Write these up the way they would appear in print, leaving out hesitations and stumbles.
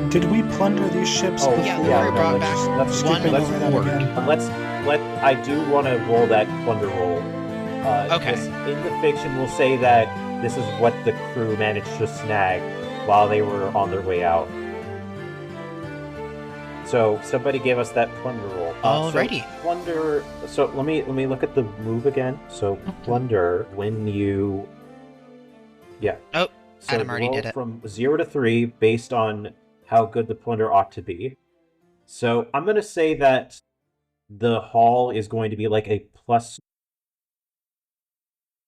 Did we plunder these ships Oh, before? Yeah, we yeah, were no, brought let's- back let's one skip it. Let's- reward. I do want to roll that plunder roll. Okay. In the fiction, we'll say that this is what the crew managed to snag while they were on their way out. So somebody gave us that plunder roll. Alrighty. So plunder. So let me look at the move again. So plunder when you. Yeah. Oh, So Adam already roll did it. from 0 to 3 based on how good the plunder ought to be. So I'm gonna say that the haul is going to be like a plus.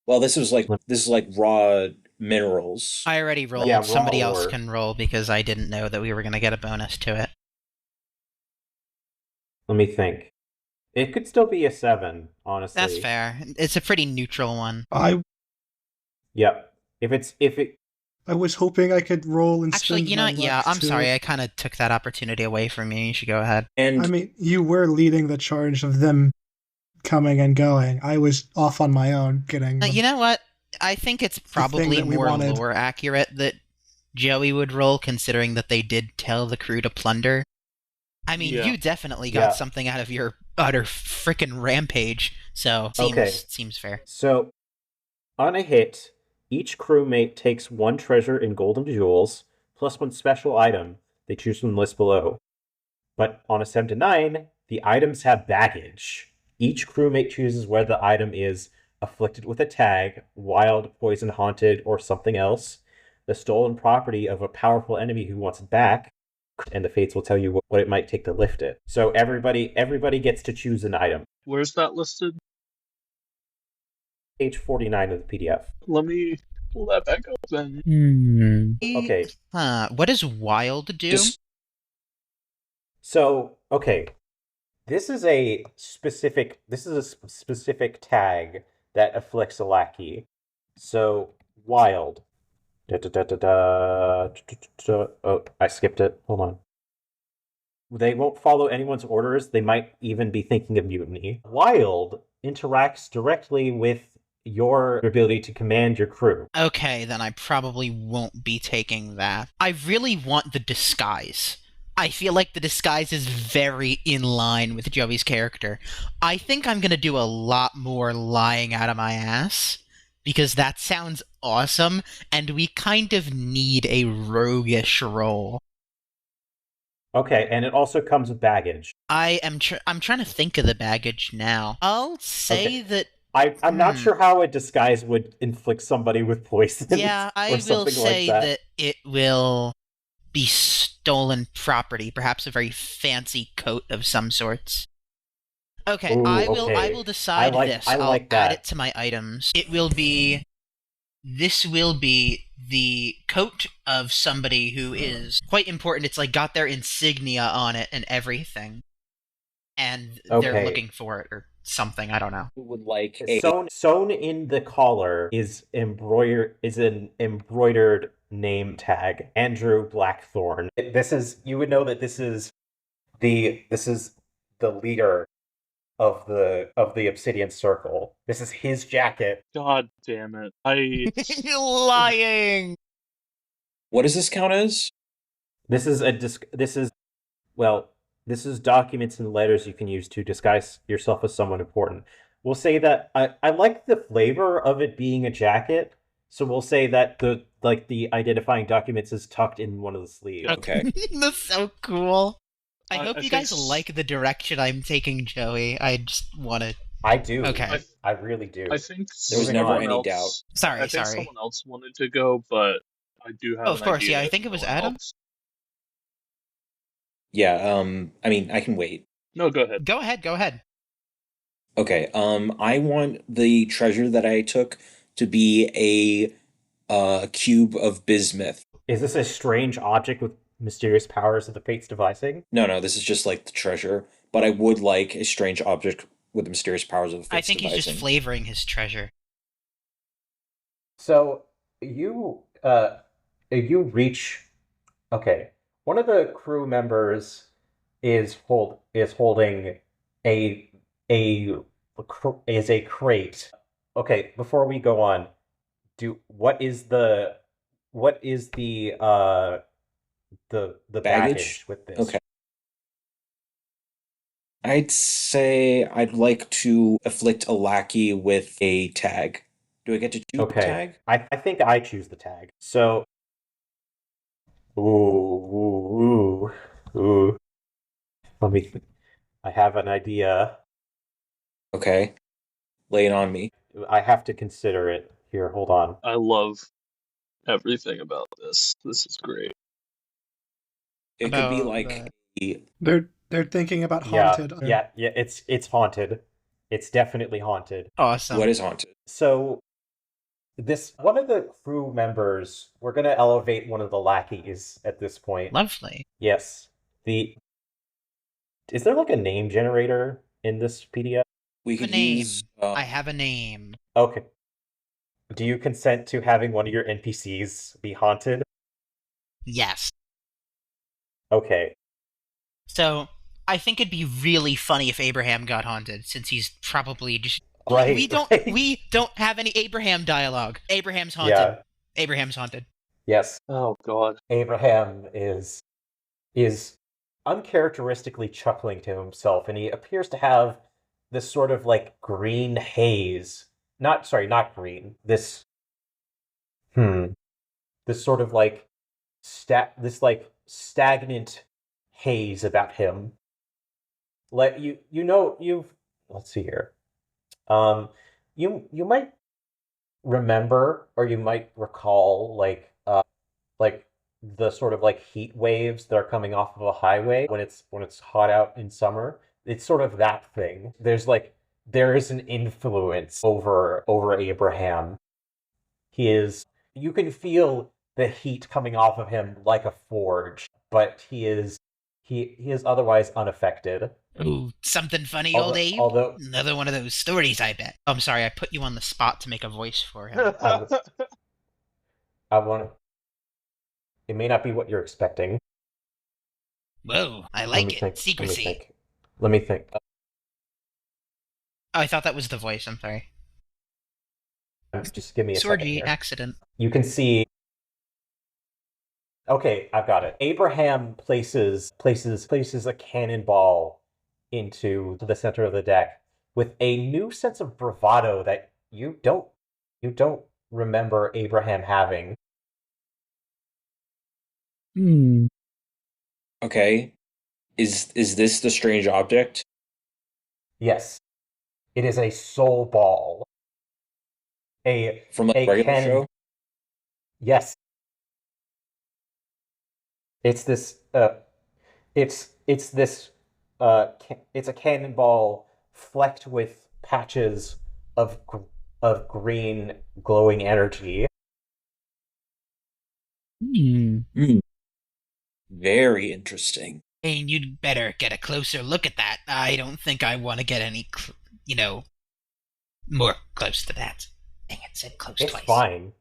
Well, this is like raw minerals. I already rolled. Yeah, raw Somebody else ore. can roll because I didn't know that we were going to get a bonus to it. Let me think. It could still be a 7, honestly. That's fair. It's a pretty neutral one. Yep. I was hoping I could roll and Actually, spend you know my what? Yeah, luck I'm to- sorry. I kind of took that opportunity away from you. You should go ahead. And I mean, you were leading the charge of them coming and going. I was off on my own getting them. You know what? I think it's probably that we more wanted. lore accurate that Joey would roll, considering that they did tell the crew to plunder. I mean, Yeah. you definitely got Yeah. something out of your utter frickin' rampage, so Okay. seems fair. So, on a hit, each crewmate takes 1 treasure in gold and jewels, plus 1 special item they choose from the list below. But on a 7 to 9, the items have baggage. Each crewmate chooses whether the item is afflicted with a tag, wild, poison, haunted, or something else, the stolen property of a powerful enemy who wants it back, and the fates will tell you what it might take to lift it. So everybody gets to choose an item. Where's that listed? Page 49 of the PDF. Let me pull that back up then. Okay. What does wild do? just So, okay. This is a specific tag that afflicts a lackey. So, wild. Oh, I skipped it. Hold on. They won't follow anyone's orders. They might even be thinking of mutiny. Wild interacts directly with your ability to command your crew. Okay, then I probably won't be taking that. I really want the disguise. I feel like the disguise is very in line with Joey's character. I think I'm gonna do a lot more lying out of my ass, because that sounds awesome, and we kind of need a roguish role. Okay, and it also comes with baggage. I'm trying to think of the baggage now. I'll say Okay. that I'm not sure how a disguise would inflict somebody with poison. yeah, I or will something say like that it will be stolen property, perhaps a very fancy coat of some sorts. Okay, Ooh, I okay. will decide I I'll like add that. it to my items. This will be the coat of somebody who is quite important. It's like got their insignia on it and everything. And they're Okay. looking for it or something, I don't know. would like a Sewn in the collar is an embroidered name tag. Andrew Blackthorn. You would know that this is the leader of the Obsidian Circle. This is his jacket. God damn it. You're lying! What does this count as? This is documents and letters you can use to disguise yourself as someone important. We'll say that I like the flavor of it being a jacket, so we'll say that the identifying documents is tucked in one of the sleeves. Okay. That's so cool. I hope I you think guys like the direction I'm taking, Joey. I just want to... I do. Okay. I really do. I think There was someone never any else, doubt. Sorry. I think someone else wanted to go, but I do have Oh, of an course, idea yeah, I if think it was no one Adam. else- Yeah, I mean, I can wait. No, go ahead. Go ahead. Okay, I want the treasure that I took to be a cube of bismuth. Is this a strange object with mysterious powers of the fates devising? No, this is just like the treasure, but I would like a strange object with the mysterious powers of the fates I think he's devising. just flavoring his treasure. So you reach. Okay, one of the crew members is holding a crate. Okay, before we go on, what is the the baggage with this. Okay. I'd say I'd like to afflict a lackey with a tag. Do I get to choose the tag? I think I choose the tag. So, ooh. Let me. I have an idea. Okay. Lay it on me. I have to consider it. Here, hold on. I love everything about this. This is great. It could be like They're thinking about haunted. Yeah. It's haunted. It's definitely haunted. Awesome. What is haunted? So, one of the crew members, we're gonna elevate one of the lackeys at this point. Lovely. Yes. Is there like a name generator in this PDF? We could name. use. I have a name. Okay. Do you consent to having one of your NPCs be haunted? Yes. Okay. So, I think it'd be really funny if Abraham got haunted, since he's probably just... Right. We don't have any Abraham dialogue. Abraham's haunted. Yeah. Abraham's haunted. Yes. Oh god. Abraham is uncharacteristically chuckling to himself, and he appears to have this sort of like green haze. Not green. This sort of like stagnant haze about him. Let's see here. You might remember, or you might recall like the sort of like heat waves that are coming off of a highway when it's hot out in summer. It's sort of that thing. There is an influence over Abraham. You can feel the heat coming off of him like a forge, but he is otherwise unaffected. Ooh, something funny, old Abe? Another one of those stories, I bet. Oh, I'm sorry, I put you on the spot to make a voice for him. It may not be what you're expecting. Whoa, I like it. Secrecy. Let me think. Oh, I thought that was the voice, I'm sorry. Just give me a second Sorgy here. accident. You can see... Okay, I've got it. Abraham places a cannonball into the center of the deck with a new sense of bravado that you don't remember Abraham having. Okay. Is this the strange object? Yes. It is a soul ball. From a regular show? Yes. It's a cannonball flecked with patches of green glowing energy. Very interesting. Dane, you'd better get a closer look at that. I don't think I want to get any, more close to that. Dang it, said close twice. It's fine.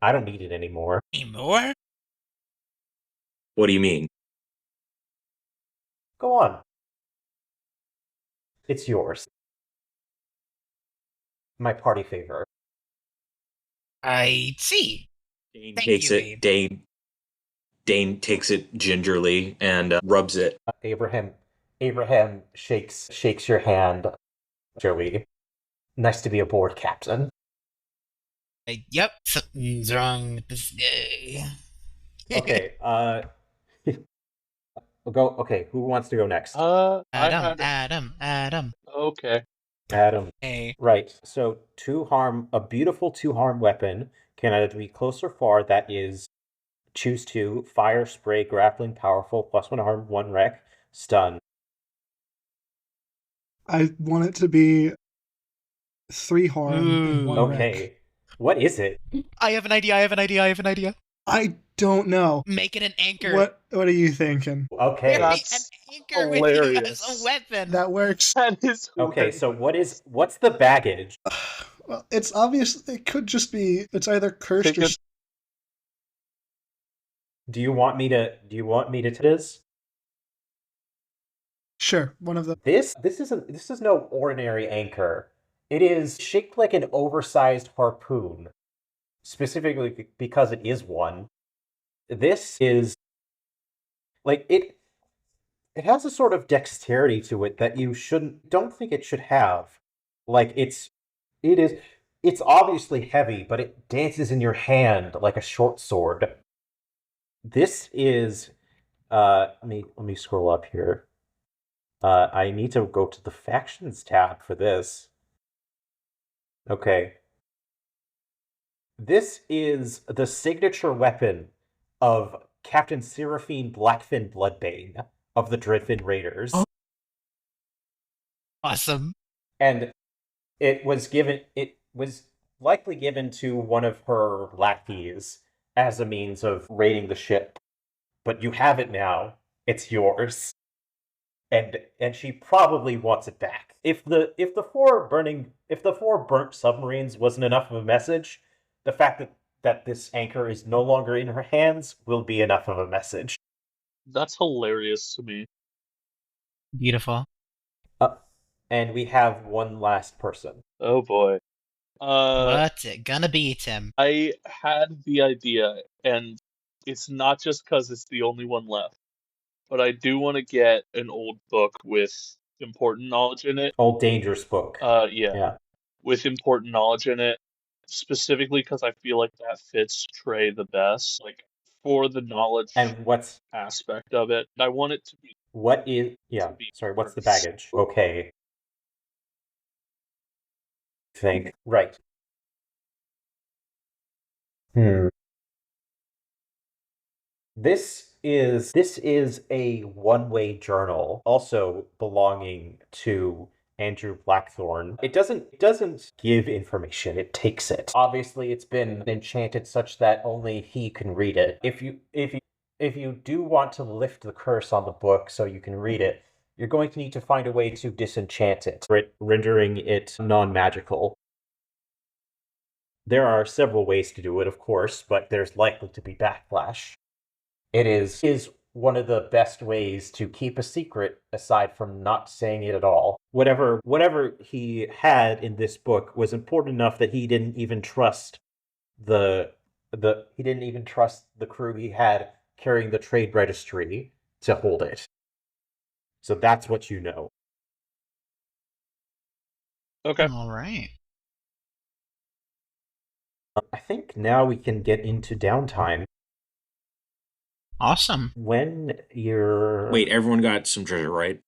I don't need it anymore. Any more? What do you mean? Go on. It's yours. My party favor. I see. Dane Thank takes you, it. Dane takes it gingerly and rubs it. Abraham shakes your hand, Joey. Nice to be aboard, Captain. Yep, something's wrong with this guy. Okay, we'll go. Okay, who wants to go next? Adam. Okay. Adam. Hey. Right. So a beautiful 2-harm weapon can either be close or far. That is, choose 2, fire, spray, grappling, powerful, +1 harm, 1 wreck, stun. I want it to be 3 harm and 1 wreck. Okay. What is it? I have an idea. I don't know. Make it an anchor. What are you thinking? Okay. That's an anchor hilarious. with you as a weapon. That works. That is Okay, so what's the baggage? Well, it's obvious. It could just be. It's either cursed or. Do you want me to this? Sure, one of the. This is no ordinary anchor. It is shaped like an oversized harpoon, specifically because it is one. This is Like it has a sort of dexterity to it that you don't think it should have. Like it's obviously heavy, but it dances in your hand like a short sword. This is let me scroll up here. I need to go to the factions tab for this. Okay. This is the signature weapon of Captain Seraphine Blackfin Bloodbane of the Dreadfin Raiders. Oh. Awesome. And it was likely given to one of her lackeys as a means of raiding the ship. But you have it now. It's yours. And she probably wants it back. If the four burnt submarines wasn't enough of a message, the fact that this anchor is no longer in her hands will be enough of a message. That's hilarious to me. Beautiful. And we have one last person. Oh boy. What's it gonna be, Tim? I had the idea, and it's not just because it's the only one left, but I do want to get an old book with important knowledge in it. Old dangerous book. Yeah. With important knowledge in it, specifically because I feel like that fits Tre the best, like for the knowledge and what's aspect of it. I want it to be. What is? Yeah. Sorry. What's the baggage? Okay. Think right. This is a one-way journal, also belonging to Andrew Blackthorn. It doesn't give information, it takes it. Obviously it's been enchanted such that only he can read it. If you do want to lift the curse on the book so you can read it, you're going to need to find a way to disenchant it, rendering it non-magical. There are several ways to do it, of course, but there's likely to be backlash. It is one of the best ways to keep a secret, aside from not saying it at all. Whatever he had in this book was important enough that he didn't even trust the crew he had carrying the trade registry to hold it. So that's what you know. Okay. All right. I think now we can get into downtime. Awesome. When you're... Wait, everyone got some treasure, right?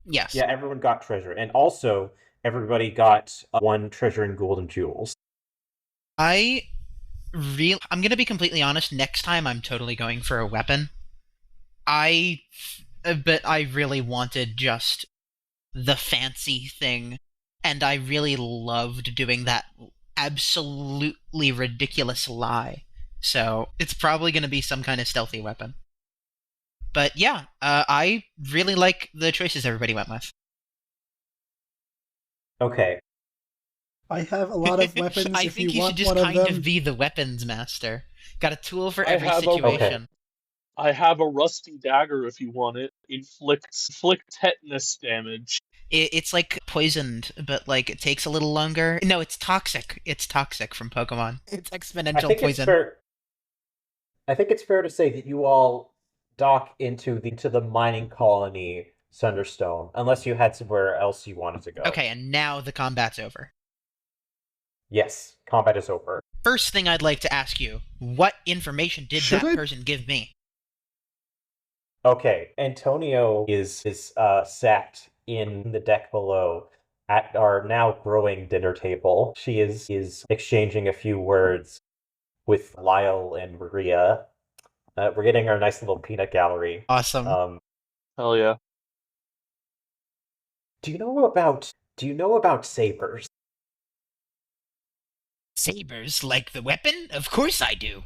Yes. Yeah, everyone got treasure. And also, everybody got one treasure in gold and jewels. I'm going to be completely honest, next time I'm totally going for a weapon. But I really wanted just the fancy thing, and I really loved doing that absolutely ridiculous lie. So it's probably going to be some kind of stealthy weapon. But yeah, I really like the choices everybody went with. Okay. I have a lot of weapons. I if think you should want just one kind of them. be the weapons master. Got a tool for I every have a- situation. I have a rusty dagger if you want it. Inflict tetanus damage. It's like poisoned, but like it takes a little longer. No, it's toxic. It's toxic from Pokemon. It's exponential poison. I think it's fair to say that you all dock into the mining colony Sunderstone, unless you had somewhere else you wanted to go. Okay, and now the combat's over. Yes, combat is over. First thing I'd like to ask you, what information did that person give me? Okay, Antonio is sat in the deck below at our now growing dinner table. She is exchanging a few words with Lyle and Maria. We're getting our nice little peanut gallery. Awesome. Hell yeah. Do you know about sabers? Sabers, like the weapon? Of course I do.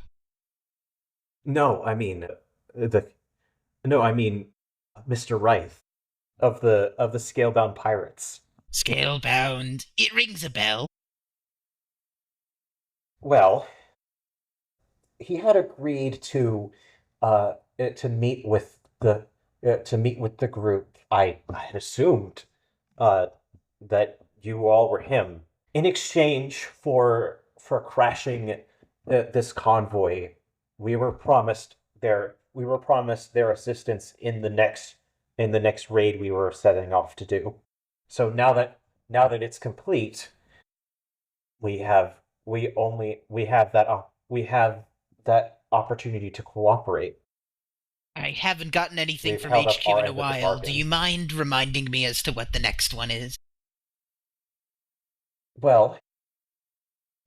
No, I mean Mr. Wraith of the Scalebound Pirates. Scalebound. It rings a bell. Well, he had agreed to meet with the group. I had assumed that you all were him. In exchange for crashing this convoy, we were promised promised their assistance in the next raid we were setting off to do. So now that it's complete, we have that opportunity to cooperate. I haven't gotten anything We've from held up HQ our in a end of the while. bargain. Do you mind reminding me as to what the next one is? Well,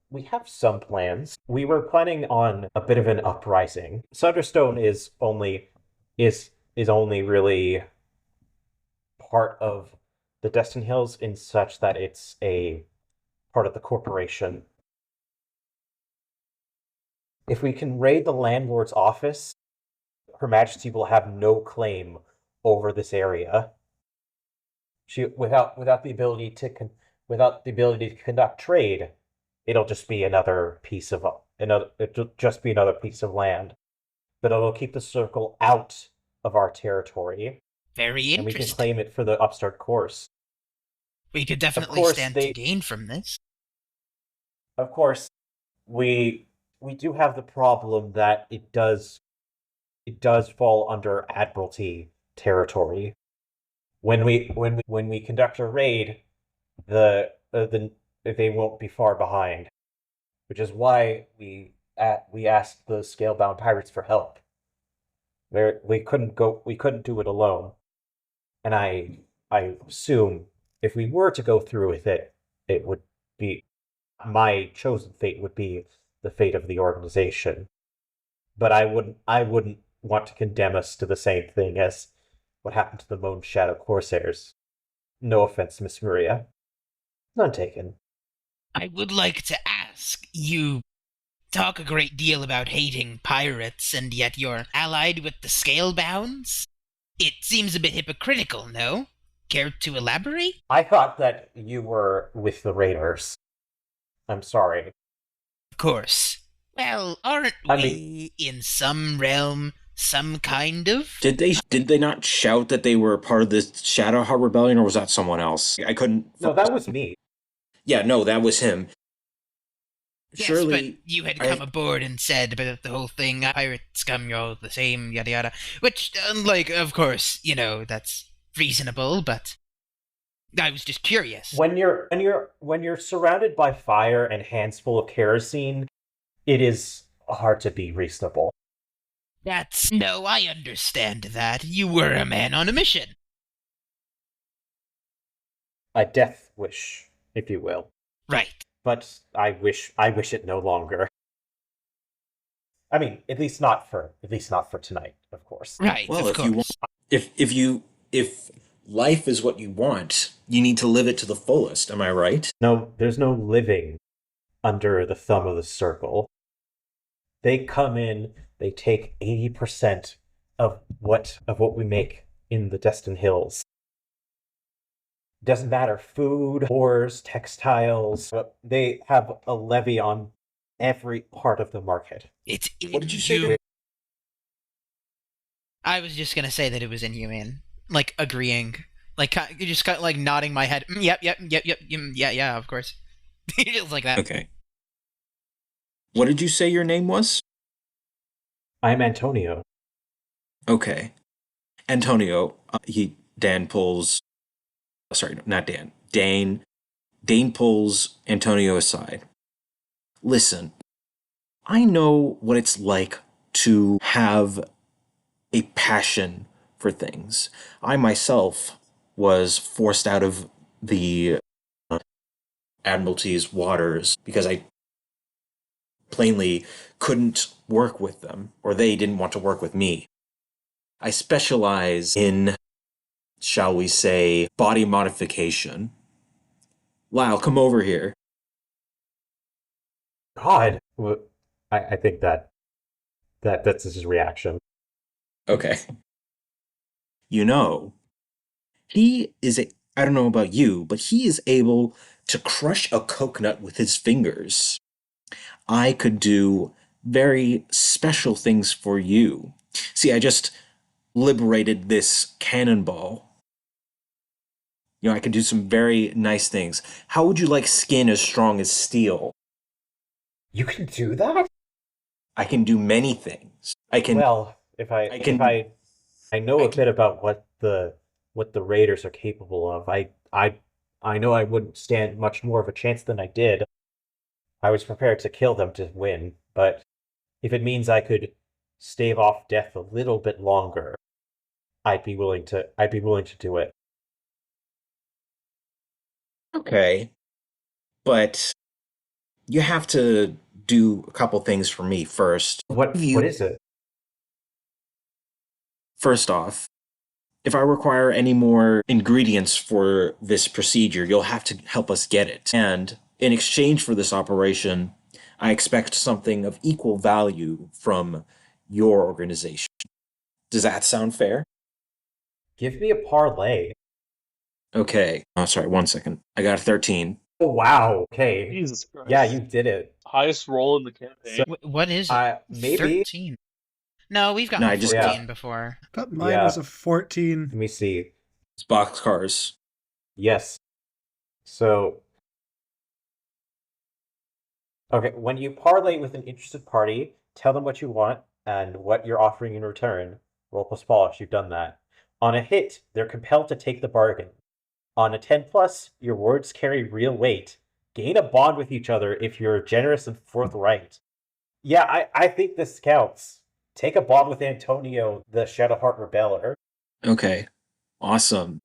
we have some plans. We were planning on a bit of an uprising. Sunderstone is only really part of the Destin Hills in such that it's a part of the corporation. If we can raid the landlord's office, Her Majesty will have no claim over this area. She without the ability to conduct trade, it'll just be another piece of land, but it'll keep the circle out of our territory. Very interesting. And we can claim it for the upstart course. We could definitely stand to gain from this. Of course, we do have the problem that it does fall under Admiralty territory. When we conduct a raid, they won't be far behind, which is why we asked the Scalebound Pirates for help. We couldn't do it alone, and I assume if we were to go through with it, it would be my chosen fate would be the fate of the organization. But I wouldn't want to condemn us to the same thing as what happened to the Moon Shadow Corsairs. No offense, Miss Maria. None taken. I would like to ask, you talk a great deal about hating pirates, and yet you're allied with the Scalebounds? It seems a bit hypocritical, no? Care to elaborate? I thought that you were with the Raiders. I'm sorry. Of course. Well, aren't we in some realm some kind of? Did they not shout that they were part of the Shadowheart Rebellion, or was that someone else? I couldn't. No, that was me. Yeah, no, that was him. Yes, Surely, but you had come aboard and said about the whole thing, pirate scum, you're all the same, yada yada. Which, of course, that's reasonable, but I was just curious. When you're surrounded by fire and hands full of kerosene, it is hard to be reasonable. No, I understand that. You were a man on a mission. A death wish, if you will. Right. But I wish it no longer. I mean, at least not for tonight, of course. Right. Well, of course. if life is what you want, you need to live it to the fullest. Am I right? No, there's no living under the thumb of the circle. They come in, they take 80% of what we make in the Destin Hills. Doesn't matter, food, ores, textiles, they have a levy on every part of the market. What did you say? I was just gonna say that it was inhumane. Like, agreeing. Like, you just got, like, nodding my head. Yep, yeah, of course. Just like that. Okay. What did you say your name was? I'm Antonio. Okay. Antonio, Dan pulls... Sorry, not Dan. Dane pulls Antonio aside. Listen, I know what it's like to have a passion for things. I myself was forced out of the Admiralty's waters because I plainly couldn't work with them, or they didn't want to work with me. I specialize in, shall we say, body modification. Lyle, come over here. God, I think that's his reaction. Okay. He is I don't know about you, but he is able to crush a coconut with his fingers. I could do very special things for you. See, I just liberated this cannonball. I could do some very nice things. How would you like skin as strong as steel? You can do that? I can do many things. Well, I know a bit about what the raiders are capable of. I know I wouldn't stand much more of a chance than I did. I was prepared to kill them to win, but if it means I could stave off death a little bit longer, I'd be willing to do it. Okay. But you have to do a couple things for me first. What is it? First off, if I require any more ingredients for this procedure, you'll have to help us get it. And in exchange for this operation, I expect something of equal value from your organization. Does that sound fair? Give me a parlay. Okay. Oh, sorry, 1 second. I got a 13. Oh, wow. Okay. Jesus Christ. Yeah, you did it. Highest roll in the campaign. What is it? Maybe 13. No, we've gotten 14 before. But mine was a 14. Let me see. It's boxcars. Yes. So, okay, when you parlay with an interested party, tell them what you want and what you're offering in return. Roll plus polish, you've done that. On a hit, they're compelled to take the bargain. On a 10 plus, your words carry real weight. Gain a bond with each other if you're generous and forthright. Yeah, I think this counts. Take a bond with Antonio, the Shadowheart Rebeller. Okay. Awesome.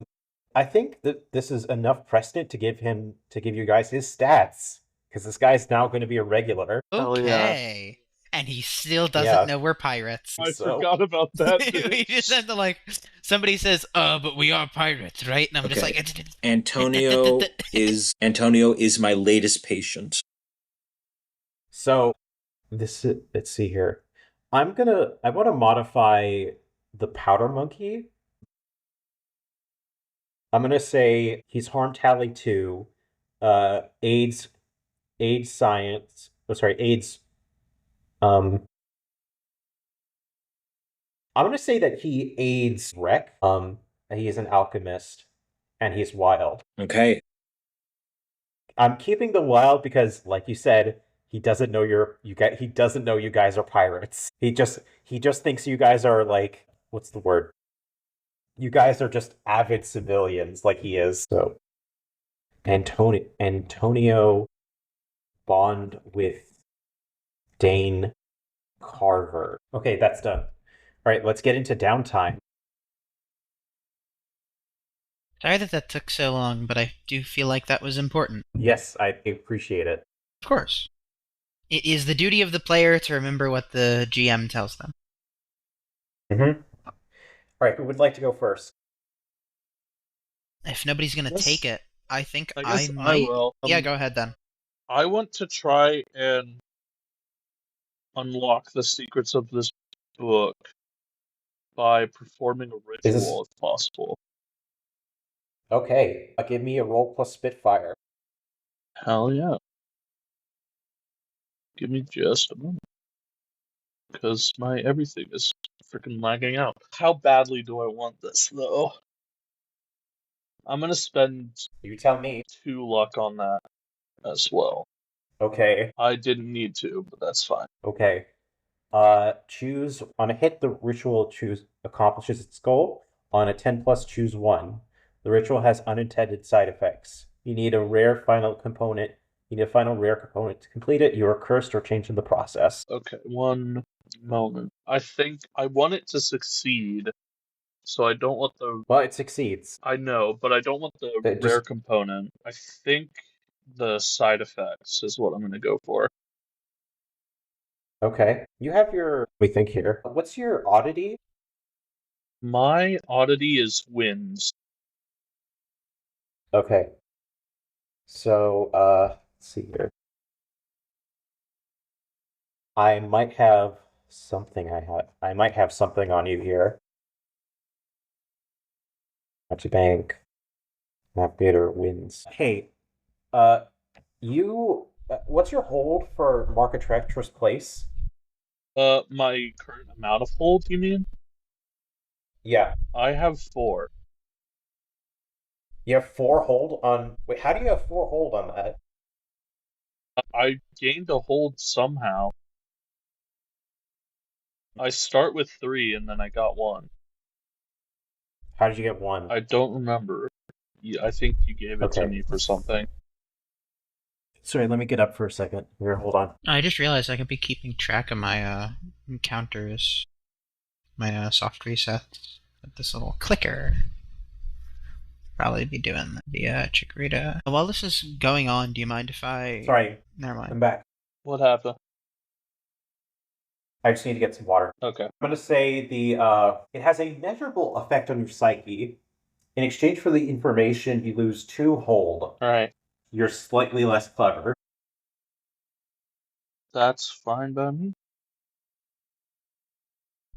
I think that this is enough precedent to give you guys his stats. Because this guy's now going to be a regular. Okay. And he still doesn't know we're pirates. I forgot about that. We just have to somebody says, but we are pirates, right? And I'm just like, Antonio is my latest patient. So let's see here. I want to modify the powder monkey. I'm gonna say he's harm tally 2, AIDS science. Oh, sorry, AIDS. I'm gonna say that he aids Rec. He is an alchemist, and he's wild. Okay. I'm keeping the wild because, like you said, he doesn't know he doesn't know you guys are pirates. He just thinks you guys are like, what's the word? You guys are just avid civilians, like he is. So, Antonio bond with Dane Carver. Okay, that's done. All right, let's get into downtime. Sorry that took so long, but I do feel like that was important. Yes, I appreciate it. Of course. It is the duty of the player to remember what the GM tells them. Mm-hmm. All right, who would like to go first? If nobody's going to take it, I think I guess might. I will. Yeah, go ahead then. I want to try and unlock the secrets of this book by performing a ritual if possible. Okay, give me a roll plus Spitfire. Hell yeah. Give me just a moment. Because my everything is freaking lagging out. How badly do I want this, though? I'm gonna spend... You tell me. 2 luck on that as well. Okay. I didn't need to, but that's fine. Okay. Choose... On a hit, the ritual accomplishes its goal. On a 10 plus, choose 1. The ritual has unintended side effects. You need a final rare component to complete it. You are cursed or changed in the process. Okay, 1 moment. I think I want it to succeed, so I don't want the... Well, it succeeds. I know, but I don't want the rare component. I think the side effects is what I'm going to go for. Okay. You have your... Let me think here. What's your oddity? My oddity is winds. Okay. So, let's see here. I might have something on you here. Match bank. Navigator wins. Hey, what's your hold for Market Treacherous Place? My current amount of hold, you mean? Yeah. I have 4. You have 4 hold on... Wait, how do you have 4 hold on that? I gained a hold somehow. I start with 3 and then I got 1. How did you get 1? I don't remember. I think you gave it to me for something. Sorry, let me get up for a second. Here, hold on. I just realized I could be keeping track of my encounters, my soft resets with this little clicker. Probably be doing the Chikorita. While this is going on, do you mind if I... Sorry, Never mind. I'm back. What happened? I just need to get some water. Okay. I'm going to say it has a measurable effect on your psyche. In exchange for the information, you lose 2 hold. Alright. You're slightly less clever. That's fine by me.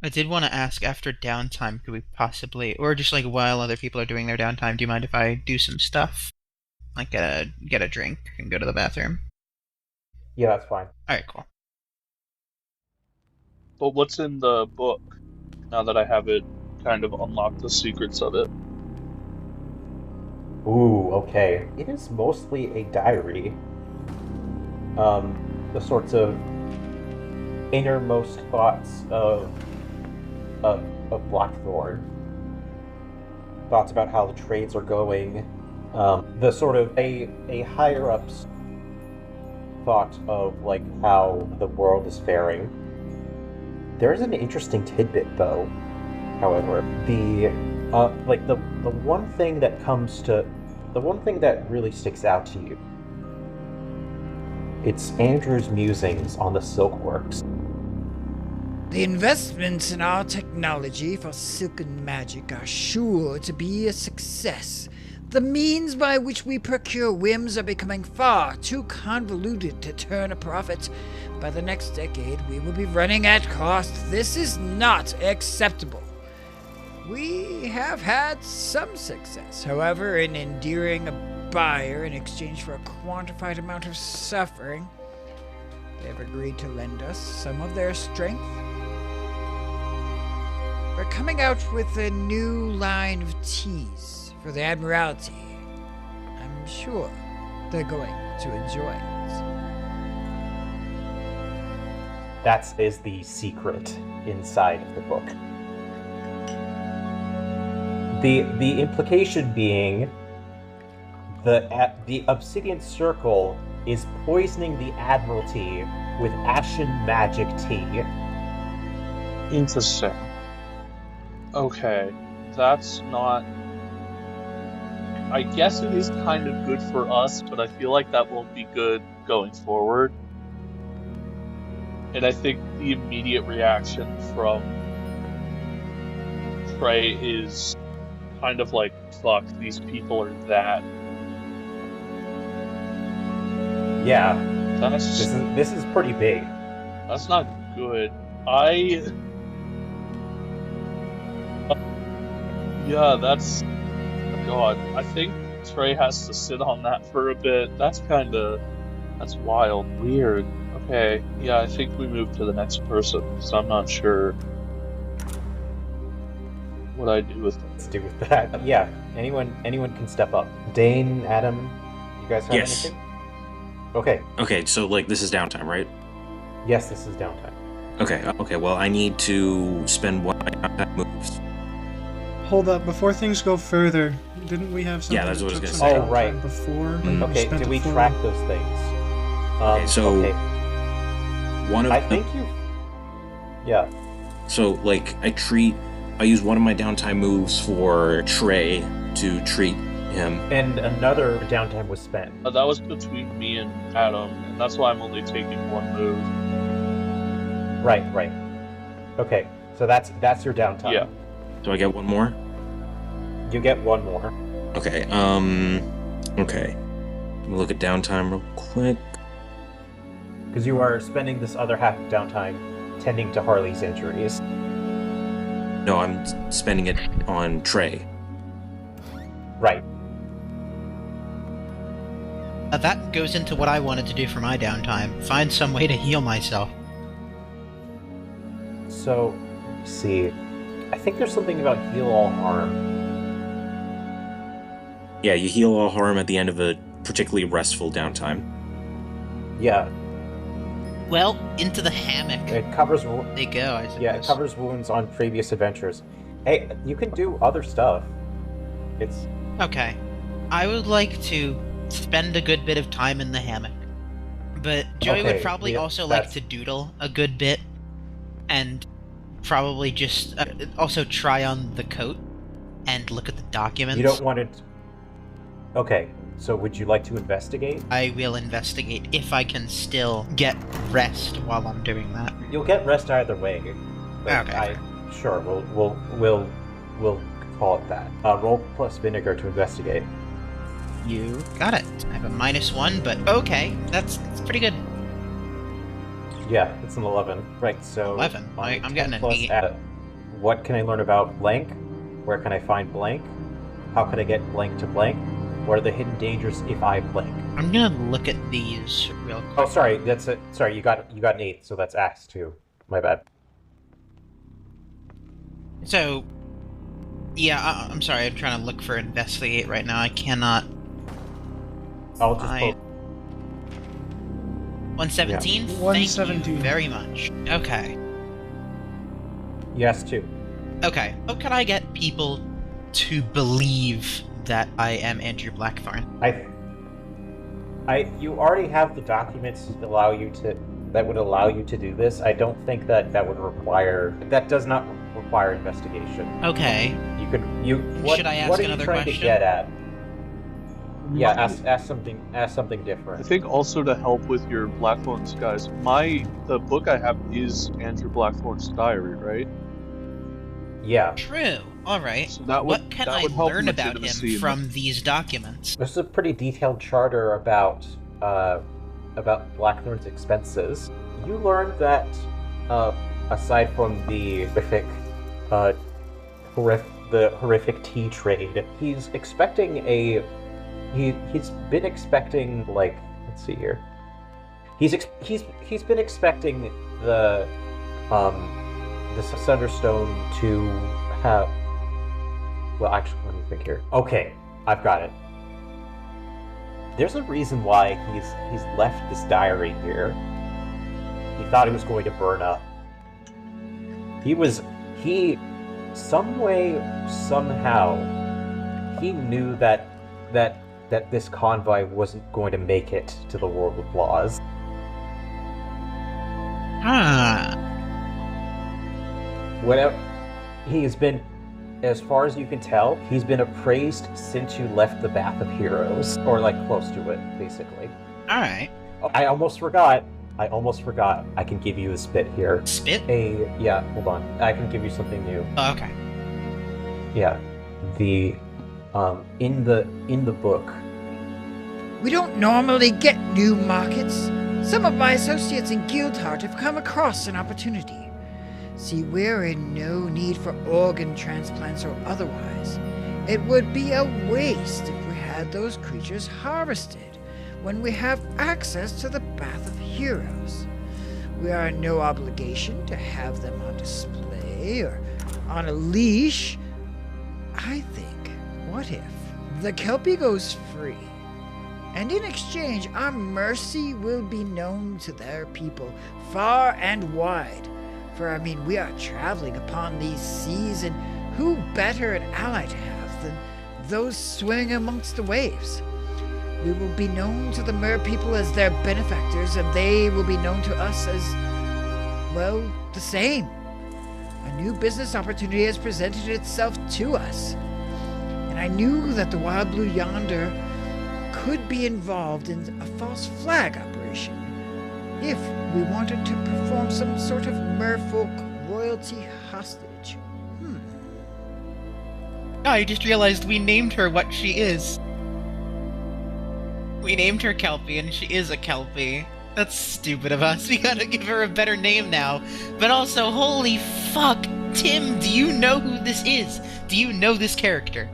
I did want to ask, after downtime, could we possibly, or just like while other people are doing their downtime, do you mind if I do some stuff? Like get a drink and go to the bathroom? Yeah, that's fine. Alright, cool. But what's in the book, now that I have it kind of unlocked the secrets of it? Ooh, okay. It is mostly a diary. The sorts of innermost thoughts of Blackthorn. Thoughts about how the trades are going. The sort of a higher up's thought of like how the world is faring. There is an interesting tidbit though, however. The one thing that really sticks out to you. It's Andrew's musings on the Silkworks. The investments in our technology for silken magic are sure to be a success. The means by which we procure whims are becoming far too convoluted to turn a profit. By the next decade, we will be running at cost. This is not acceptable. We have had some success, however, in endearing a buyer in exchange for a quantified amount of suffering. They have agreed to lend us some of their strength. We're coming out with a new line of teas for the Admiralty. I'm sure they're going to enjoy it. That is the secret inside of the book. The implication being the Obsidian Circle is poisoning the Admiralty with ashen magic tea. Interesting. Okay, that's not... I guess it is kind of good for us, but I feel like that won't be good going forward. And I think the immediate reaction from Trey is kind of like, fuck, these people are that. Yeah, That's... this is pretty big. That's not good. Yeah, that's... God, I think Trey has to sit on that for a bit. That's wild. Weird. Okay, yeah, I think we move to the next person, because I'm not sure what I do with it. Let's do with that. Yeah, anyone can step up. Dane, Adam, you guys have Yes. anything? Okay. Okay, so like this is downtime, right? Yes, this is downtime. Okay, well I need to spend one of my downtime moves. Hold up, before things go further, didn't we have something Yeah, that's that what I was took gonna some say. Oh, right. downtime before? Mm. Okay, spent did it we forward? track those things? Okay, so okay. one of I them, think you... Yeah. so like I use one of my downtime moves for Trey to treat him. And another downtime was spent. That was between me and Adam, and that's why I'm only taking one move. Right. Okay, so that's your downtime. Yeah. Do I get one more? You get one more. Okay, okay. Let me look at downtime real quick. Because you are spending this other half of downtime tending to Harley's injuries. No, I'm spending it on Trey. Right. That goes into what I wanted to do for my downtime. Find some way to heal myself. So, let's see. I think there's something about heal all harm. Yeah, you heal all harm at the end of a particularly restful downtime. Yeah. Well, into the hammock. It covers. They go, I suppose. Yeah, it covers wounds on previous adventures. Hey, you can do other stuff. It's Okay. I would like to spend a good bit of time in the hammock. But Joey would Okay, probably yeah, also like that's- to doodle a good bit. And probably just also try on the coat and look at the documents. you don't want it. Okay, so would you like to investigate? I will investigate if I can still get rest while I'm doing that. You'll get rest either way. But Okay. Sure, we'll call it that. Roll plus vinegar to investigate. You got it. I have a -1, but okay, that's pretty good. Yeah, it's an 11. Right, so 11. my I'm 10 getting an plus 8. What can I learn about blank? Where can I find blank? How can I get blank to blank? What are the hidden dangers if I blank? I'm gonna look at these real quick. Oh, sorry, that's it. Sorry, you got an 8, so that's axe too. My bad. So, yeah, I'm sorry. I'm trying to look for investigate right now. I cannot. I'll just I- post. 117. Thank 117. you very much. Okay. Yes, too. Okay. How can I get people to believe that I am Andrew Blackthorn? You already have the documents that would allow you to do this. I don't think that does not require investigation. Okay. What, Should I ask what are another you trying question? to get at? Yeah, ask something different. I think also to help with your Blackthorn disguise, the book I have is Andrew Blackthorn's diary, right? Yeah. True. All right. So that would, What can that I would help learn about legitimacy him in from these documents? This is a pretty detailed charter about Blackthorn's expenses. You learned that aside from the horrific tea trade, he's expecting he's been expecting, like, let's see here. He's been expecting the Sunderstone to have. Well, actually, let me think here. Okay, I've got it. There's a reason why he's left this diary here. He thought it was going to burn up. Some way, somehow, he knew that this convoy wasn't going to make it to the World of Laws. Whatever, he has been, as far as you can tell, he's been appraised since you left the Bath of Heroes, or like close to it, basically. All right. Oh, I almost forgot. I can give you a spit here. Spit? Yeah, hold on. I can give you something new. Oh, okay. Yeah, in the book. We don't normally get new markets. Some of my associates in Guildheart have come across an opportunity. See, we're in no need for organ transplants or otherwise. It would be a waste if we had those creatures harvested when we have access to the Bath of Heroes. We are in no obligation to have them on display or on a leash. I think, what if the Kelpie goes free? And in exchange, our mercy will be known to their people far and wide. For, I mean, we are traveling upon these seas, and who better an ally to have than those swimming amongst the waves? We will be known to the mer people as their benefactors, and they will be known to us as, well, the same. A new business opportunity has presented itself to us. And I knew that the Wild Blue yonder could be involved in a false flag operation if we wanted to perform some sort of merfolk royalty hostage. I just realized we named her what she is. We named her Kelpie, and she is a Kelpie. That's stupid of us. We gotta give her a better name now. But also, holy fuck, Tim, do you know who this is? Do you know this character?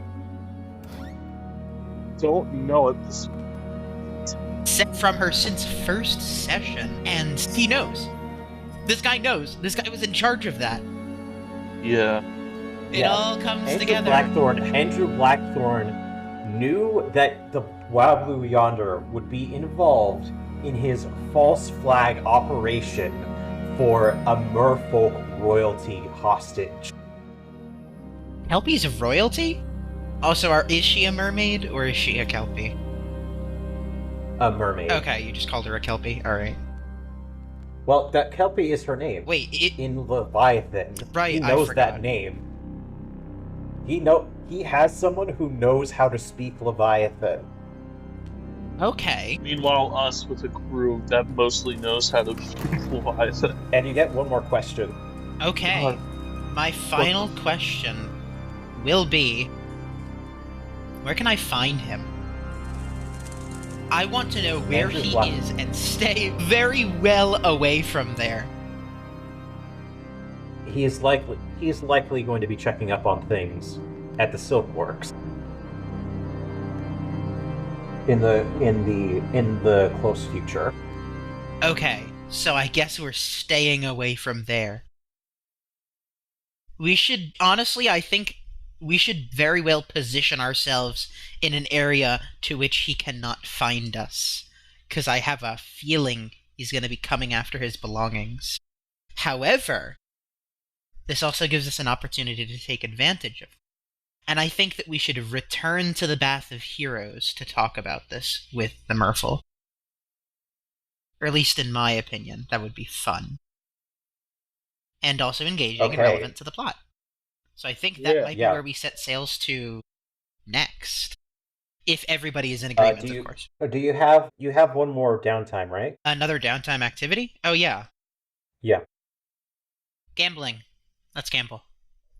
Don't know it. Sent from her since first session, and he knows. This guy knows. This guy was in charge of that. Yeah. It all comes together. Andrew Blackthorn knew that the Wild Blue Yonder would be involved in his false flag operation for a merfolk royalty hostage. Kelpie's royalty? Also, is she a mermaid or is she a Kelpie? A mermaid. Okay, you just called her a Kelpie. All right. Well, that Kelpie is her name. Wait, in Leviathan. Right, He I knows forgot. that name. He has someone who knows how to speak Leviathan. Okay. Meanwhile, us with a crew that mostly knows how to speak Leviathan. And you get one more question. Okay. God. My final question will be, where can I find him? I want to know where Andrew he Black- is and stay very well away from there. He is likely going to be checking up on things at the Silkworks. In the close future. Okay, so I guess we're staying away from there. We should, honestly, I think we should very well position ourselves in an area to which he cannot find us, because I have a feeling he's going to be coming after his belongings. However, this also gives us an opportunity to take advantage of it. And I think that we should return to the Bath of Heroes to talk about this with the Merfolk. Or at least in my opinion, that would be fun. And also engaging and relevant to the plot. So I think that might be where we set sails to next. If everybody is in agreement, of course. Do you have one more downtime, right? Another downtime activity? Oh yeah. Yeah. Gambling. Let's gamble.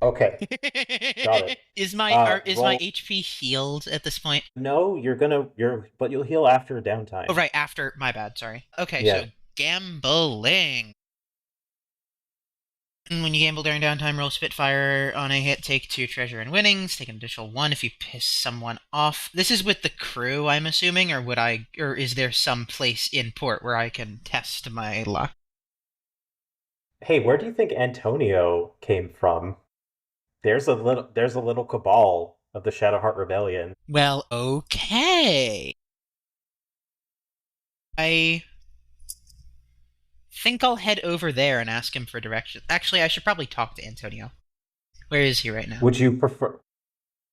Okay. Got it. Is my HP healed at this point? No, but you'll heal after downtime. Oh right, after, my bad, sorry. Okay, Yeah. so gambling. And when you gamble during downtime, roll Spitfire on a hit, take 2 treasure and winnings, take an additional 1 if you piss someone off. This is with the crew, I'm assuming, or is there some place in port where I can test my luck? Hey, where do you think Antonio came from? There's a little cabal of the Shadowheart Rebellion. Well, okay. I think I'll head over there and ask him for directions. Actually, I should probably talk to Antonio. Where is he right now? Would you prefer?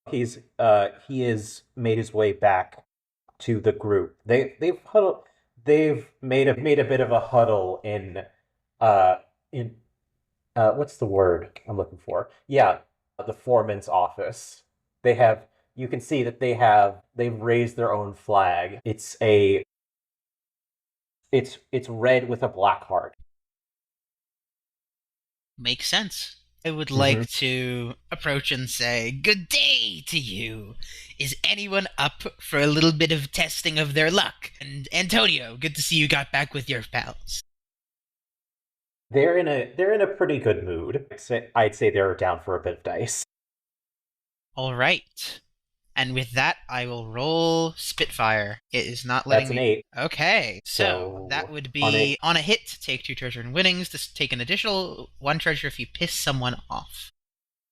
He has made his way back to the group. They've made a bit of a huddle in what's the word I'm looking for? Yeah, the foreman's office. You can see that they've raised their own flag. It's red with a black heart. Makes sense. I would like to approach and say, "Good day to you. Is anyone up for a little bit of testing of their luck? And Antonio, good to see you got back with your pals." They're in a pretty good mood. I'd say they're down for a bit of dice. All right. And with that, I will roll Spitfire. It is not letting That's an me... 8. Okay, so that would be on a hit, take 2 treasure and winnings, to take an additional 1 treasure if you piss someone off.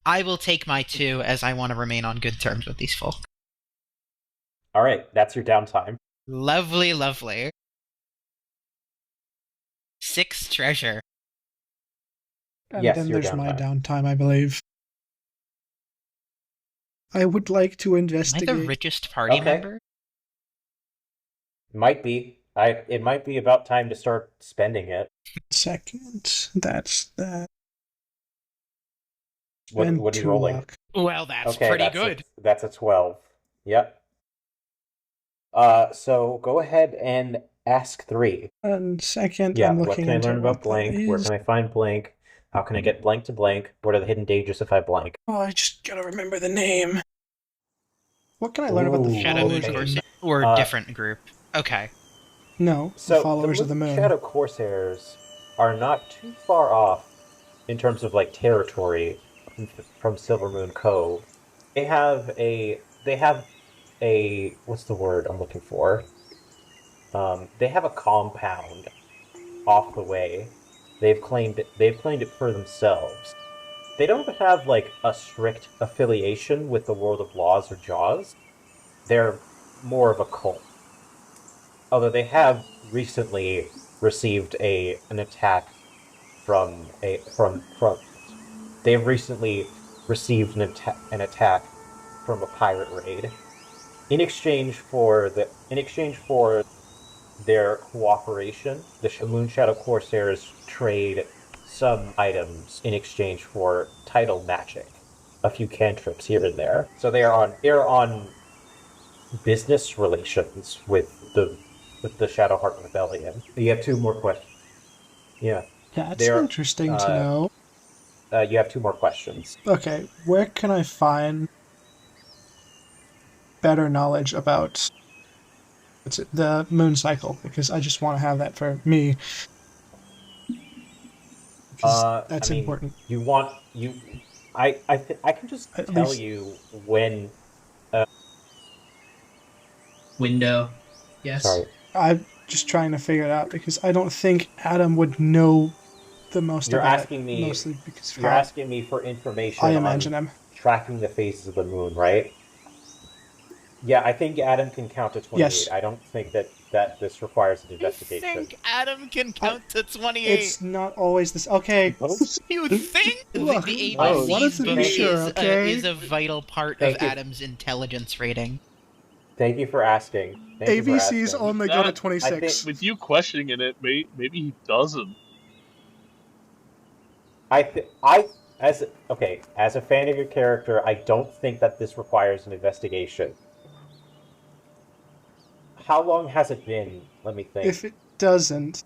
I will take my 2 as I want to remain on good terms with these folk. All right, that's your downtime. Lovely, lovely. 6 treasure. And Yes, then your there's my downtime. downtime, I believe. I would like to Am I investigate. the richest party Okay. member? Might be. It might be about time to start spending it. Second, that's that. What And are you 2 rolling? luck. Well, that's Okay, pretty that's good. That's a 12. Yep. So go ahead and ask 3. And second, Yeah, I'm what looking can I into learn what about blank? that Where is. can I find blank? How can I get blank to blank? What are the hidden dangers if I blank? Oh, I just gotta remember the name. What can I learn about the Ooh, Shadow Moon followers of the Corsair. moon? Or Uh, different group. Okay. No, So the followers of the moon. Shadow Corsairs are not too far off in terms of like territory from Silver Moon Cove. They have a what's the word I'm looking for? They have a compound off the way. They've claimed it for themselves. They don't have like a strict affiliation with the World of Laws or Jaws. They're more of a cult. Although they have recently received an attack from they've recently received an attack from a pirate raid. In exchange for their cooperation, the Moonshadow Corsairs trade some items in exchange for title magic, a few cantrips here and there. So they're on business relations with the Shadowheart Rebellion. You have 2 more questions. Yeah. That's interesting to know. You have 2 more questions. Okay, where can I find better knowledge about the moon cycle? Because I just want to have that for me. That's important. I can just tell you when. Window. Yes. Sorry. I'm just trying to figure it out because I don't think Adam would know the most You're about asking it, me. mostly because You're asking me for information. I imagine on him tracking the phases of the moon, right? Yeah, I think Adam can count to 28. Yes. I don't think that this requires an investigation. You think Adam can count to 28? It's not always this. Okay. You think? Look, The I ABC wanted to be sure, okay? is a vital part Thank of you. Adam's intelligence rating. Thank you for asking. ABC's only go to That- 26. With you questioning it, maybe he doesn't. As a fan of your character, I don't think that this requires an investigation. How long has it been? Let me think. If it doesn't,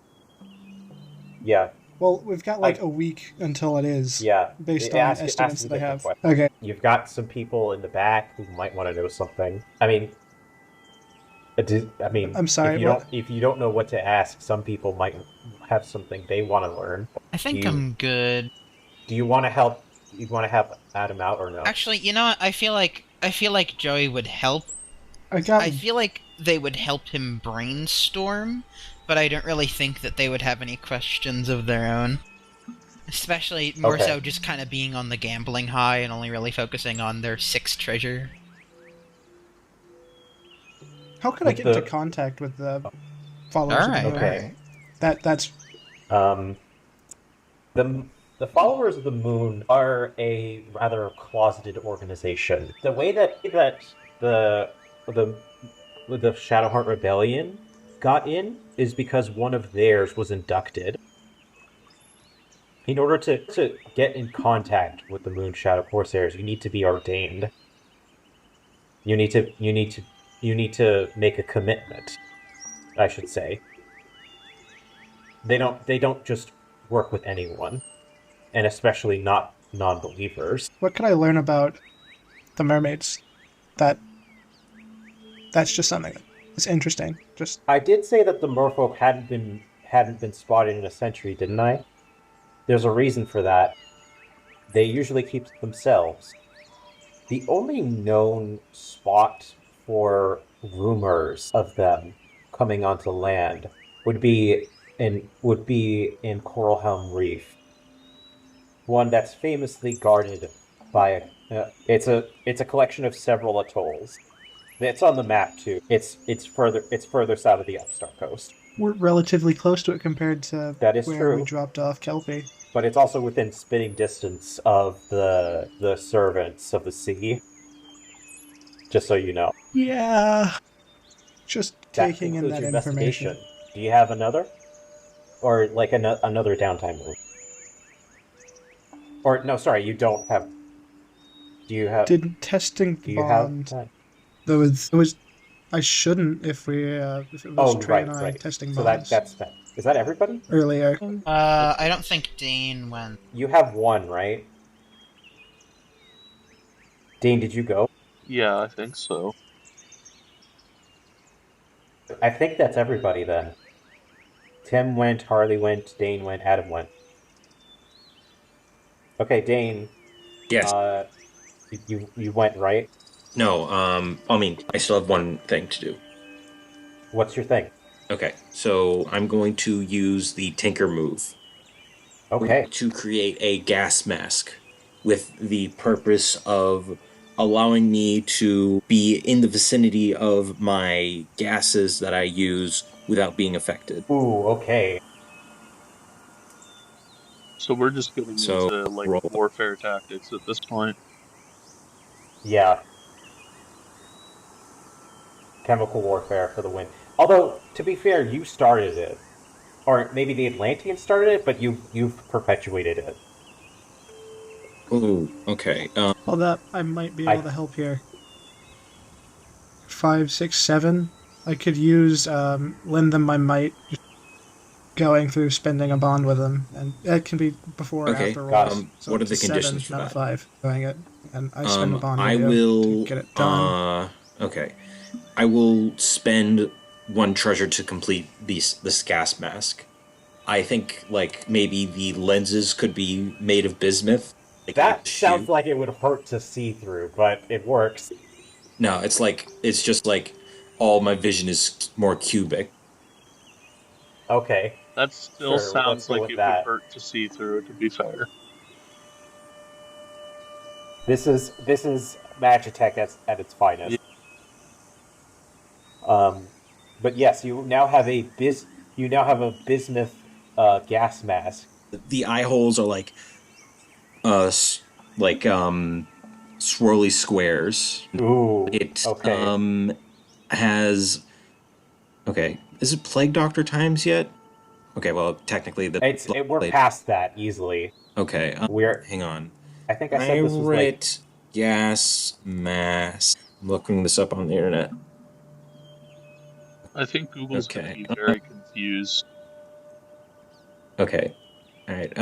Yeah, well, we've got like a week until it is. yeah. Based on Ask estimates a that I different have. question. Okay. You've got some people in the back who might want to know something. I mean, I'm sorry, if you don't know what to ask, some people might have something they want to learn. I think I'm good. Do you want to help? You want to help Adam out or no? Actually, you know what? I feel like Joey would help. I I feel like they would help him brainstorm, but I don't really think that they would have any questions of their own. Especially more Okay. so just kind of being on the gambling high and only really focusing on their 6th treasure. How can I With get into the- contact with the followers Alright, of the moon? Okay. That's The followers of the moon are a rather closeted organization. The way that the Shadowheart Rebellion got in is because one of theirs was inducted. In order to get in contact with the Moon Shadow Corsairs, you need to be ordained. You need to make a commitment, I should say. They don't just work with anyone, and especially not non-believers. what can I learn about the mermaids? That's just something that's interesting. Just I did say that the merfolk hadn't been spotted in a century, didn't I? There's a reason for that. They usually keep to themselves. The only known spot for rumors of them coming onto land would be in Coralhelm Reef, one that's famously guarded by it's a collection of several atolls. It's on the map too. It's further south of the Upstart coast. we're relatively close to it compared to That is where we true. dropped off Kelpie. But it's also within spitting distance of the servants of the sea. Just so you know. Yeah. Just That taking in concludes that your information. investigation. Do you have another? Or like another downtime room? Or no, sorry, you don't have. Do you have? Did testing do you have bond? time? There was. I shouldn't if it was Oh, Trey right, and I right. testing So bonds that's that. Is that everybody? earlier. I don't think Dane went. You have one, right? Dane, did you go? Yeah, I think so. I think that's everybody then. Tim went, Harley went, Dane went, Adam went. Okay, Dane. Yes. You went, right? No, I mean, I still have one thing to do. What's your thing? Okay, so I'm going to use the Tinker move Okay. to create a gas mask with the purpose of allowing me to be in the vicinity of my gases that I use without being affected. Ooh, okay. So we're just getting So, into like roll. warfare tactics at this point. Yeah. Chemical warfare for the win. Although, to be fair, you started it. Or maybe the Atlanteans started it, but you've perpetuated it. Ooh, okay. Hold up, I might be able to help here. 5, 6, 7. I could use lend them my might, just going through spending a bond with them, and it can be before or Okay, after got rolls. it. So what are it's the a conditions 7, for not that? a 5 doing it, and I spend a bond I with you will to get it done. Okay. I will spend 1 treasure to complete this gas mask. I think like maybe the lenses could be made of bismuth. Like That shoot. sounds like it would hurt to see through, but it works. No, it's just like all my vision is more cubic. Okay. That still Sure, let's sounds go like with it would that. hurt to see through, to be fair. This is Magitech at its finest. But yes, you now have a bismuth gas mask. The eye holes are like swirly squares. Ooh. It Okay. has okay. Is it Plague Doctor times yet? Okay, well technically We're past that easily. Okay, hang on. I think I said this was like gas mask. I'm looking this up on the internet. I think Google's Okay. going to be very confused. Okay. All right.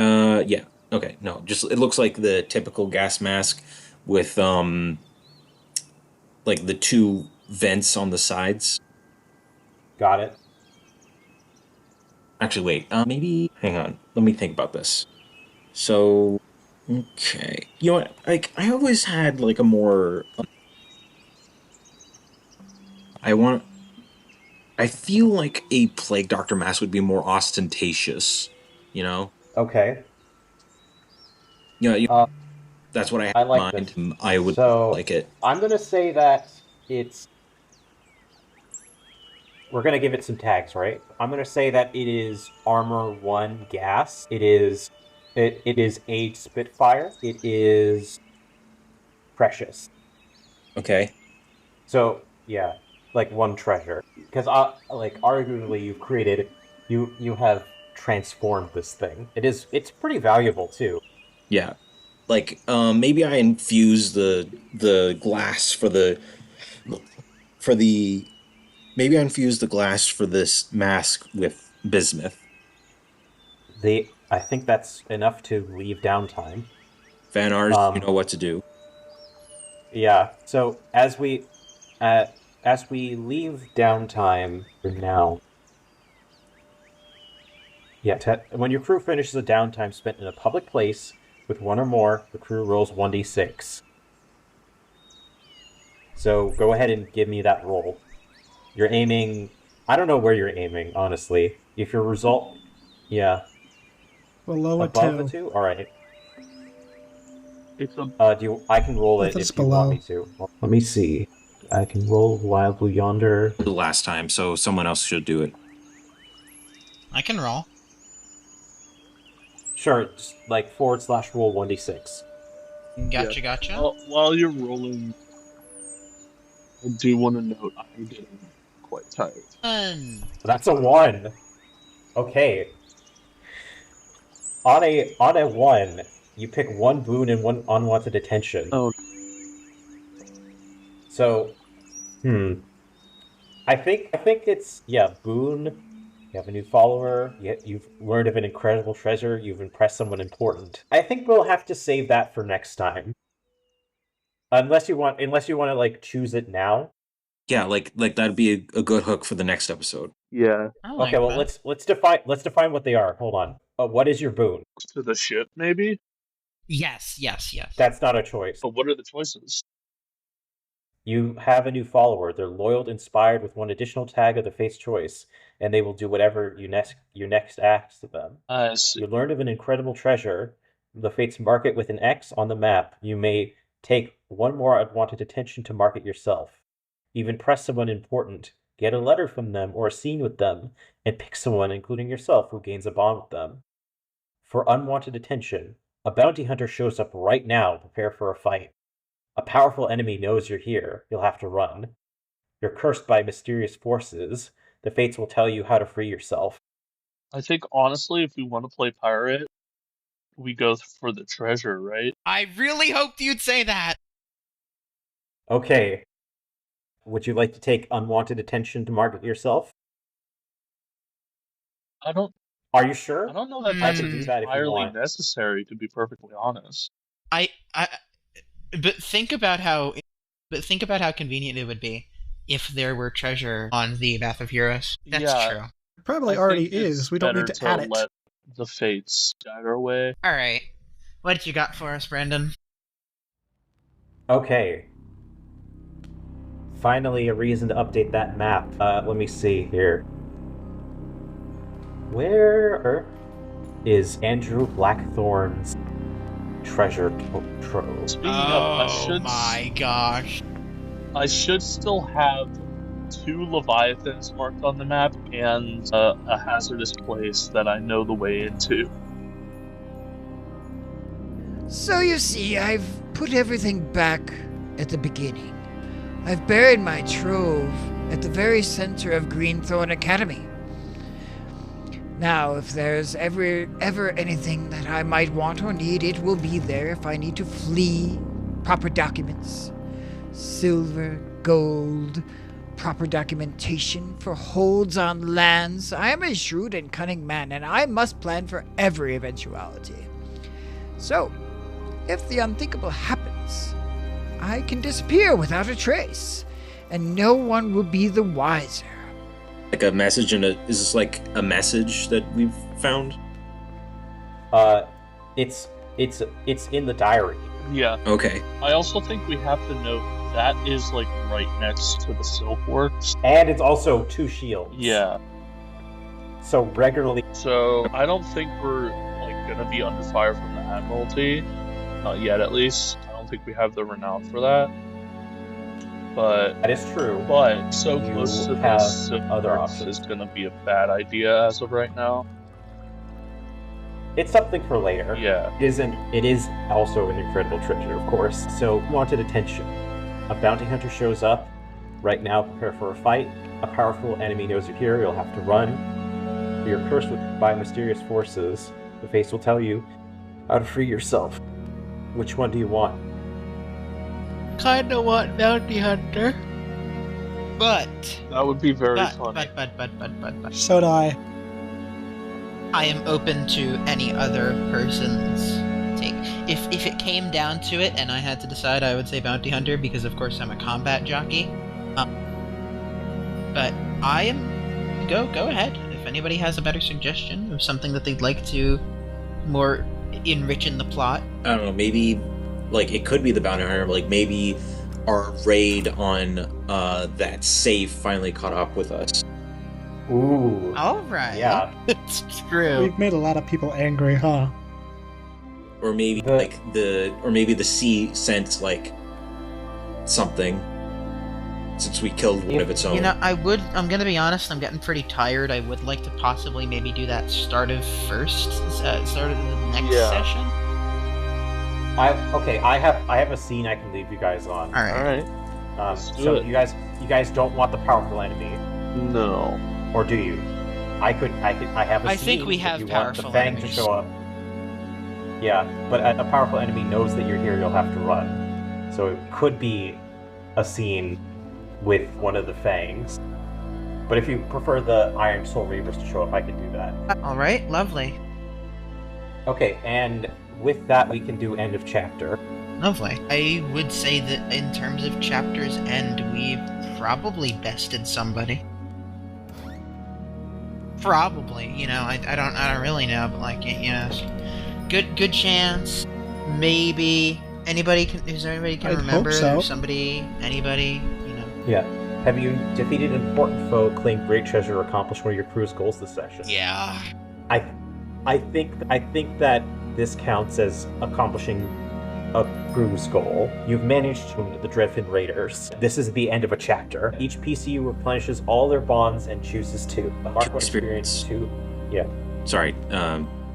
Yeah. Okay. No, just it looks like the typical gas mask with like the 2 vents on the sides. Got it. Actually, wait. Maybe hang on. Let me think about this. So, okay. You know what? Like I always had like a more I feel like a Plague Doctor mask would be more ostentatious, you know? Okay. Yeah, that's what I have in like mind. this. I would like it. I'm going to say that we're going to give it some tags, right? I'm going to say that it is Armor 1 gas. It is Age Spitfire. It is Precious. Okay. So, yeah, like 1 treasure. Because arguably you have transformed this thing. It's pretty valuable too. Yeah. Like maybe I infuse the glass for the maybe I infuse the glass for this mask with bismuth. I think that's enough to leave downtime. Van Ars, you know what to do. Yeah. So as we leave downtime now. Yeah, when your crew finishes a downtime spent in a public place with 1 or more, the crew rolls 1d6. So go ahead and give me that roll. You're aiming... I don't know where you're aiming, honestly. If your result... Yeah. Below Above a 2. a 2? Alright. It's I can roll it If it's if you want me below. to. Let me see. I can roll Wild Blue Yonder. The last time, so someone else should do it. I can roll. Sure, just like / roll 1d6. Gotcha. While you're rolling, I do want to note I'm getting quite tired. That's a 1. Okay. On a 1, you pick 1 boon and 1 unwanted attention. Oh. So, I think it's boon. You have a new follower. You've learned of an incredible treasure. You've impressed someone important. I think we'll have to save that for next time. Unless you want to like choose it now. Yeah, like that'd be a good hook for the next episode. Yeah. Okay, well let's define what they are. Hold on. What is your boon? To the ship, maybe? Yes. That's not a choice. But what are the choices? You have a new follower. They're loyal, inspired with 1 additional tag of the Fate's choice, and they will do whatever you next ask them. I see. You learned of an incredible treasure. The Fates mark it with an X on the map. You may Take one more unwanted attention to mark it yourself. Even press someone important, get a letter from them or a scene with them, and pick someone, including yourself, who gains a bond with them. For unwanted attention, a bounty hunter shows up right now. Prepare for a fight. A powerful enemy knows you're here. You'll have to run. You're cursed by mysterious forces. The fates will tell you how to free yourself. I think, honestly, if we want to play pirate, we go for the treasure, right? I really hoped you'd say that. Okay. Would you like to take unwanted attention to market yourself? Are you sure? I don't know that I that's can do that if you entirely want. necessary, to be perfectly honest. But think about how convenient it would be if there were treasure on the Bath of Heroes. That's true. It probably I already think it's is. We don't need better to add it. Let the fates guide our way. All right. What did you got for us, Brandon? Okay. Finally, a reason to update that map. Let me see here. Where is Andrew Blackthorn's treasure trove? Speaking of, my gosh. I should still have 2 Leviathans marked on the map and a hazardous place that I know the way into. So you see, I've put everything back at the beginning. I've buried my trove at the very center of Greenthorn Academy. Now, if there's ever anything that I might want or need, it will be there. If I need to flee, proper documents, silver, gold, proper documentation for holds on lands. I am a shrewd and cunning man, and I must plan for every eventuality. So, if the unthinkable happens, I can disappear without a trace, and no one will be the wiser. Like a message is this like a message that we've found? It's in the diary. Yeah. Okay. I also think we have to note that is like right next to the Silkworks. And it's also 2 shields. Yeah. So regularly. So I don't think we're like gonna be under fire from the Admiralty. Not yet, at least. I don't think we have the renown for that. But that is true. But so You close to have this other options. is gonna be a bad idea as of right now. It's something for later. Yeah. It is also an incredible treasure, of course. So, wanted attention. A bounty hunter shows up. Right now, prepare for a fight. A powerful enemy knows you're here. You'll have to run. You're cursed by mysterious forces. The face will tell you how to free yourself. Which one do you want? Kinda want bounty hunter. But That would be very funny. But So do I. I am open to any other person's take. If it came down to it and I had to decide, I would say bounty hunter because of course I'm a combat jockey. But I am go ahead. If anybody has a better suggestion of something that they'd like to more enrich in the plot. I don't know, maybe like it could be the bounty hunter, like maybe our raid on that safe finally caught up with us. Ooh. Alright. Yeah. It's true. We've made a lot of people angry, huh? Or maybe maybe the sea sent like something since we killed one of its own. You know, I'm gonna be honest, I'm getting pretty tired. I would like to possibly maybe do that start of the next session. I have a scene I can leave you guys on. Alright. So you guys don't want the powerful enemy. No. Or do you? I have a scene. I think we have if you want the powerful Fang enemies. to show up. Yeah, but a powerful enemy knows that you're here, you'll have to run. So it could be a scene with one of the Fangs. But if you prefer the Iron Soul Reavers to show up, I can do that. Alright, lovely. Okay, and with that we can do end of chapter. Lovely. I would say that in terms of chapter's end, we've probably bested somebody. Probably, you know, I don't really know, but like, you know, good chance. Maybe anybody can remember? Hope so. Anybody, you know. Yeah. Have you defeated an important foe, claimed great treasure, or accomplished one of your crew's goals this session? Yeah. I think that this counts as accomplishing a crew's goal. You've managed to the Dreadfin Raiders. This is the end of a chapter. Each PCU replenishes all their bonds and chooses 2. Mark 1 experience 2. Yeah. Sorry.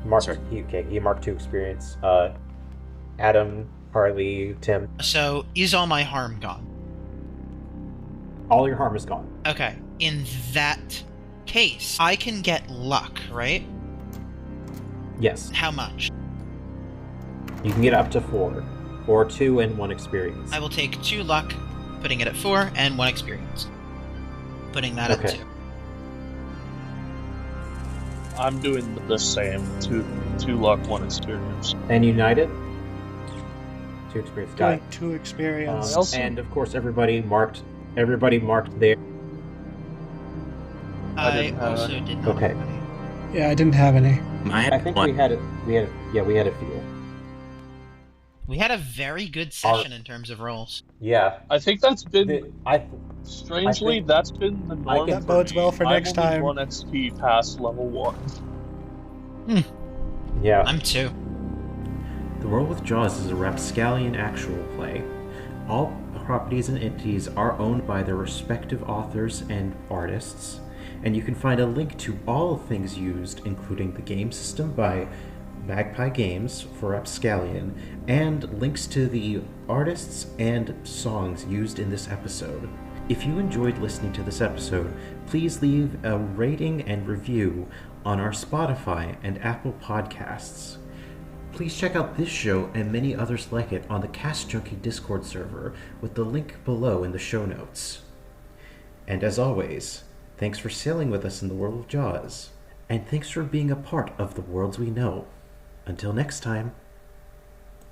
Mark, sorry. He marked 2 experience. Adam, Harley, Tim. So, is all my harm gone? All your harm is gone. Okay. In that case, I can get luck, right? Yes. How much? You can get up to 4. Or 2 and 1 experience. I will take 2 luck, putting it at 4, and 1 experience. Putting that at 2. I'm doing the same. Two luck, 1 experience. And United? 2 experience. Got it. Doing 2 experience. And of course, everybody marked their. I also did not. Okay. have any. Yeah, I didn't have any. I think we had a few. We had a very good session in terms of rolls. Yeah. I think that's been strangely think that's been the norm. That bodes well for next time. I'm only 1 XP past level 1. Yeah. I'm 2. The World with Jaws is a Rapscallion actual play. All properties and entities are owned by their respective authors and artists, and you can find a link to all things used, including the game system by Magpie Games for Rapscallion, and links to the artists and songs used in this episode. If you enjoyed listening to this episode, please leave a rating and review on our Spotify and Apple Podcasts. Please check out this show and many others like it on the Cast Junkie Discord server with the link below in the show notes. And as always, thanks for sailing with us in the world of Jaws, and thanks for being a part of the worlds we know. Until next time.